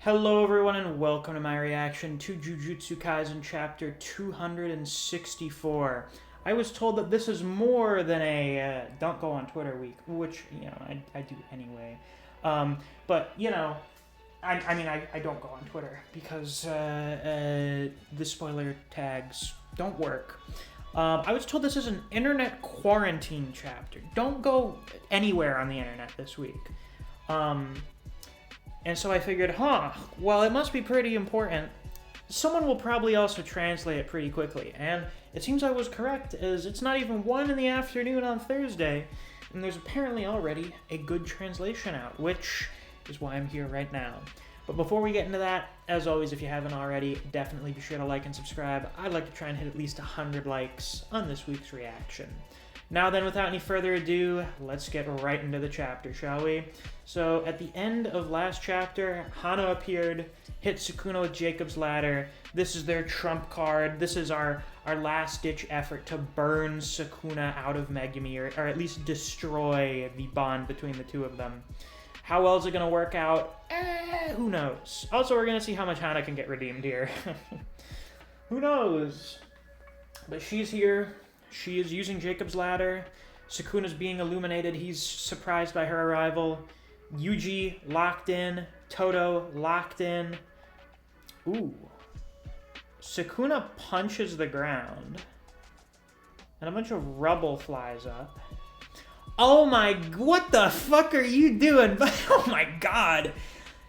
Hello everyone and welcome to my reaction to Jujutsu Kaisen chapter 264. I was told that this is more than a don't go on Twitter week, which, I do anyway. But, I don't go on Twitter because the spoiler tags don't work. I was told this is an internet quarantine chapter. Don't go anywhere on the internet this week. And so I figured, well, it must be pretty important. Someone will probably also translate it pretty quickly. And it seems I was correct, as it's not even 1 in the afternoon on Thursday, and there's apparently already a good translation out, which is why I'm here right now. But before we get into that, as always, if you haven't already, definitely be sure to like and subscribe. I'd like to try and hit at least 100 likes on this week's reaction. Now then, without any further ado, let's get right into the chapter, shall we? So, at the end of last chapter, Hana appeared, hit Sukuna with Jacob's Ladder. This is their trump card. This is our last-ditch effort to burn Sukuna out of Megumi, or at least destroy the bond between the two of them. How well is it going to work out? Who knows? Also, we're going to see how much Hana can get redeemed here. Who knows? But she's here. She is using Jacob's Ladder. Sukuna's being illuminated. He's surprised by her arrival. Yuji locked in. Toto locked in. Ooh. Sukuna punches the ground. And a bunch of rubble flies up. Oh my, what the fuck are you doing? Oh my god.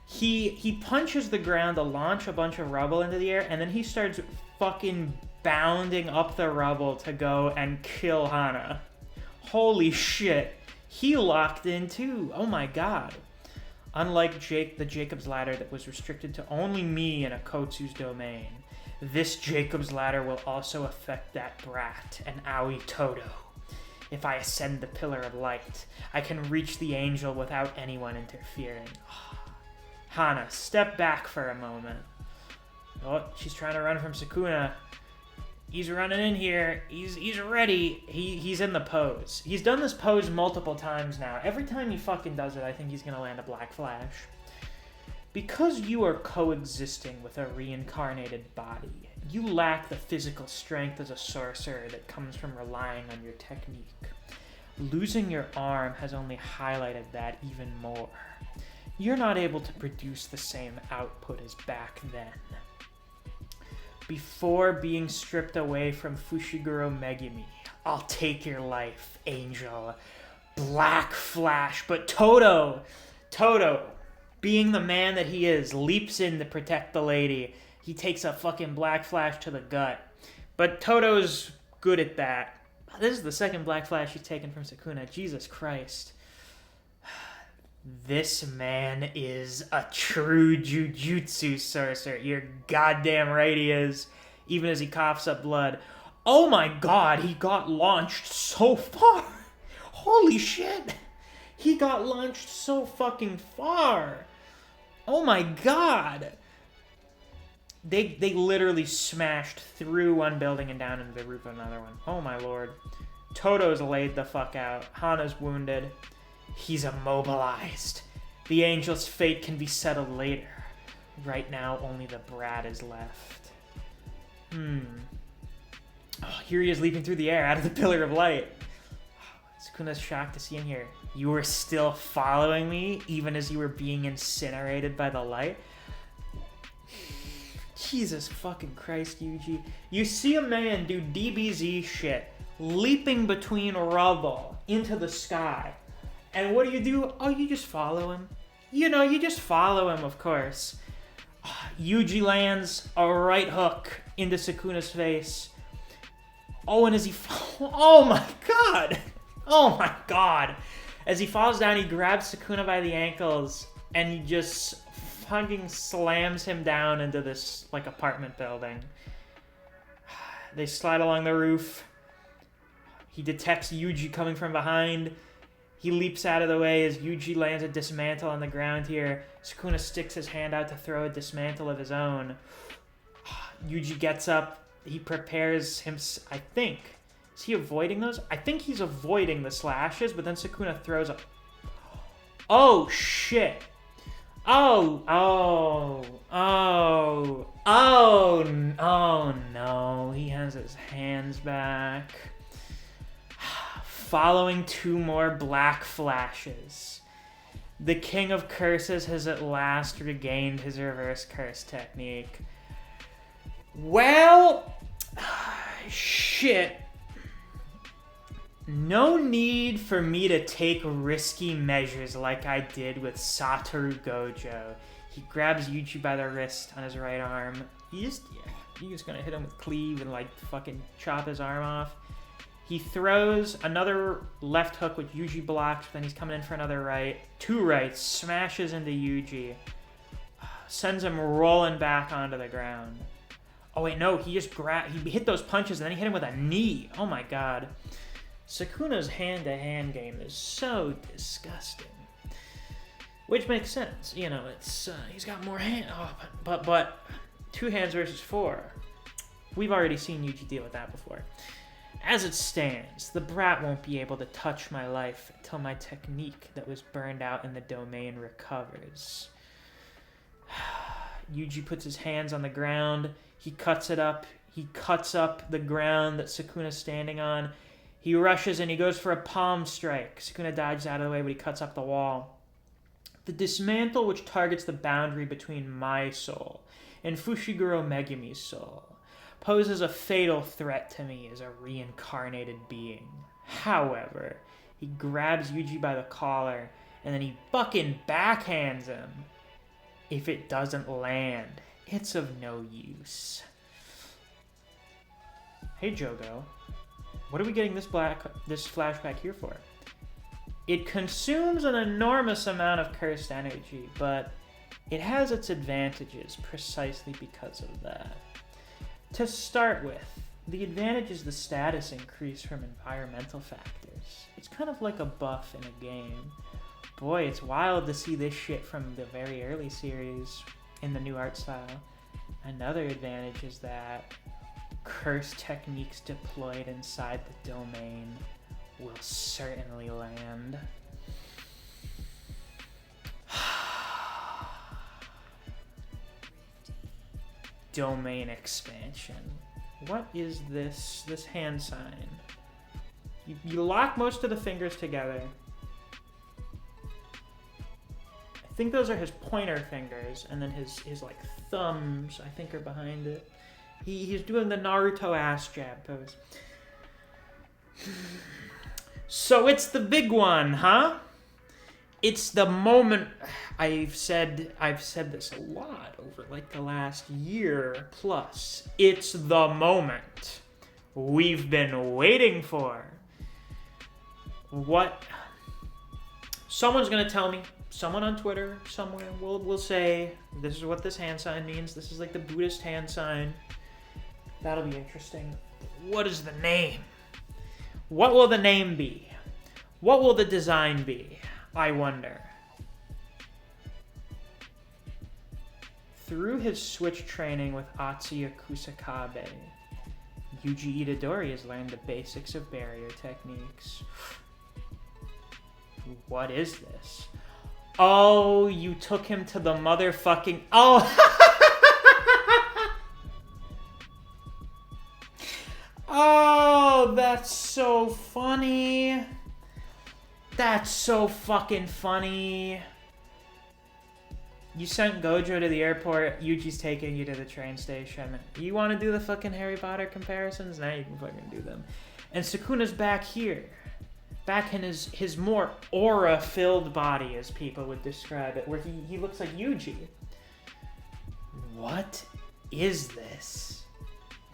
He punches the ground to launch a bunch of rubble into the air, and then he starts fucking bounding up the rubble to go and kill Hana. Holy shit. He locked in too. Oh my god. Unlike the Jacob's Ladder that was restricted to only me in a Kotsu's domain, this Jacob's Ladder will also affect that brat and Aoi Toto. If I ascend the Pillar of Light, I can reach the angel without anyone interfering. Hana, step back for a moment. Oh, she's trying to run from Sukuna. He's running in here. He's ready. He's in the pose. He's done this pose multiple times now. Every time he fucking does it, I think he's gonna land a Black Flash. Because you are coexisting with a reincarnated body, you lack the physical strength as a sorcerer that comes from relying on your technique. Losing your arm has only highlighted that even more. You're not able to produce the same output as back then. Before being stripped away from Fushiguro Megumi, I'll take your life, Angel. Black Flash. But Toto, being the man that he is, leaps in to protect the lady. He takes a fucking Black Flash to the gut. But Toto's good at that. This is the second Black Flash he's taken from Sukuna. Jesus Christ. This man is a true Jujutsu sorcerer. You're goddamn right he is. Even as he coughs up blood. Oh my god, he got launched so far. Holy shit. He got launched so fucking far. Oh my god. They literally smashed through one building and down into the roof of another one. Oh my lord. Toto's laid the fuck out. Hana's wounded. He's immobilized. The angel's fate can be settled later. Right now, only the brat is left. Oh, here he is leaping through the air out of the Pillar of Light. Sukuna's shocked to see him here. You were still following me, even as you were being incinerated by the light? Jesus fucking Christ, Yuji. You see a man do DBZ shit, leaping between rubble into the sky. And what do? Oh, you just follow him. You just follow him, of course. Yuji lands a right hook into Sukuna's face. Oh, and as he oh my god! Oh my god! As he falls down, he grabs Sukuna by the ankles, and he just fucking slams him down into this, apartment building. They slide along the roof. He detects Yuji coming from behind. He leaps out of the way as Yuji lands a dismantle on the ground here. Sukuna sticks his hand out to throw a dismantle of his own. Yuji gets up. He prepares him, I think. Is he avoiding those? I think he's avoiding the slashes, but then Sukuna throws a... Oh, shit. Oh, Following 2 more black flashes, the King of Curses has at last regained his reverse curse technique. Well, shit. No need for me to take risky measures like I did with Satoru Gojo. He grabs Yuji by the wrist on his right arm. He's just gonna hit him with cleave and like fucking chop his arm off. He throws another left hook which Yuji blocks, then he's coming in for another right. 2 rights, smashes into Yuji. Sends him rolling back onto the ground. Oh wait, no, he hit those punches and then he hit him with a knee. Oh my god. Sukuna's hand-to-hand game is so disgusting. Which makes sense. You know, it's he's got more hand. Oh, but 2 hands versus 4. We've already seen Yuji deal with that before. As it stands, the brat won't be able to touch my life until my technique that was burned out in the domain recovers. Yuji puts his hands on the ground. He cuts it up. He cuts up the ground that Sukuna's standing on. He rushes and he goes for a palm strike. Sukuna dodges out of the way, but he cuts up the wall. The dismantle, which targets the boundary between my soul and Fushiguro Megami's soul, poses a fatal threat to me as a reincarnated being. However, he grabs Yuji by the collar and then he fucking backhands him. If it doesn't land, it's of no use. Hey Jogo, what are we getting this flashback here for? It consumes an enormous amount of cursed energy, but it has its advantages precisely because of that. To start with, the advantage is the status increase from environmental factors. It's kind of like a buff in a game. Boy, it's wild to see this shit from the very early series in the new art style. Another advantage is that curse techniques deployed inside the domain will certainly land. Domain expansion. What is this hand sign? You lock most of the fingers together. I think those are his pointer fingers, and then his like thumbs, I think, are behind it. He's doing the Naruto ass jab pose. So it's the big one, huh? It's the moment. I've said this a lot over like the last year plus. It's the moment we've been waiting for. What? Someone's gonna tell me. Someone on Twitter somewhere will say, this is what this hand sign means. This is like the Buddhist hand sign. That'll be interesting. What is the name? What will the name be? What will the design be? I wonder. Through his switch training with Atsuya Kusakabe, Yuji Itadori has learned the basics of barrier techniques. What is this? Oh, you took him to the motherfucking... Oh! Oh, that's so funny. That's so fucking funny. You sent Gojo to the airport, Yuji's taking you to the train station. You want to do the fucking Harry Potter comparisons? Now you can fucking do them. And Sukuna's back here. Back in his more aura-filled body, as people would describe it, where he looks like Yuji. What is this?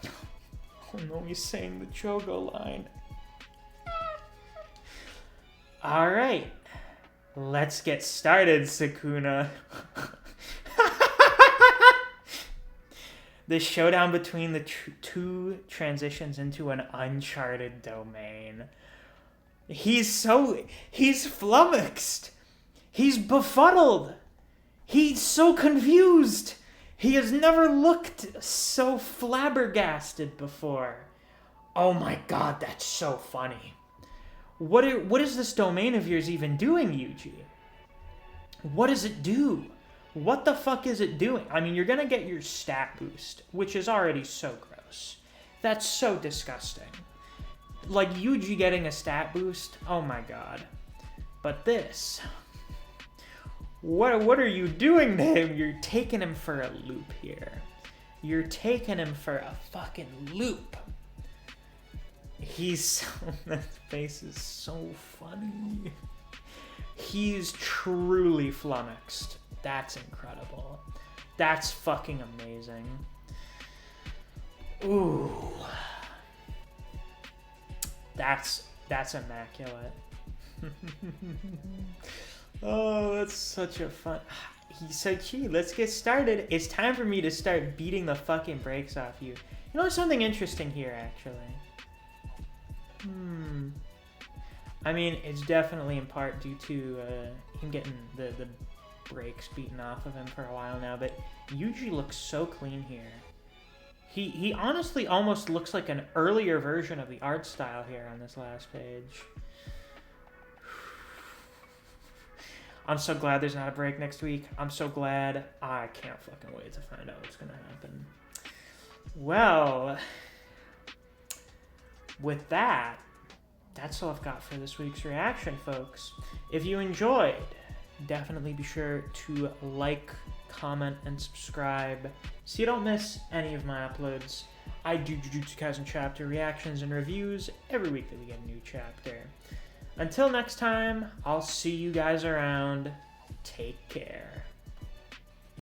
Oh no, he's saying the Chogo line. Alright. Let's get started, Sukuna. The showdown between the two transitions into an uncharted domain. He's flummoxed. He's befuddled. He's so confused. He has never looked so flabbergasted before. Oh my god, that's so funny. What is this domain of yours even doing, Yuji? What does it do? What the fuck is it doing? I mean, you're gonna get your stat boost, which is already so gross. That's so disgusting. like Yuji getting a stat boost, oh my god. But this, what are you doing to him? You're taking him for a loop here. You're taking him for a fucking loop. That face is so funny. He's truly flummoxed. That's incredible. That's fucking amazing. Ooh. That's immaculate. Oh, that's such a fun... He's so cute. Let's get started. It's time for me to start beating the fucking brakes off you. You know, there's something interesting here, actually. I mean, it's definitely in part due to him getting the brakes beaten off of him for a while now, but Yuji looks so clean here. He honestly almost looks like an earlier version of the art style here on this last page. I'm so glad there's not a break next week. I'm so glad. I can't fucking wait to find out what's gonna happen. Well, with that, that's all I've got for this week's reaction, folks. If you enjoyed, definitely be sure to like, comment, and subscribe so you don't miss any of my uploads. I do Jujutsu Kaisen chapter reactions and reviews every week that we get a new chapter. Until next time, I'll see you guys around. Take care.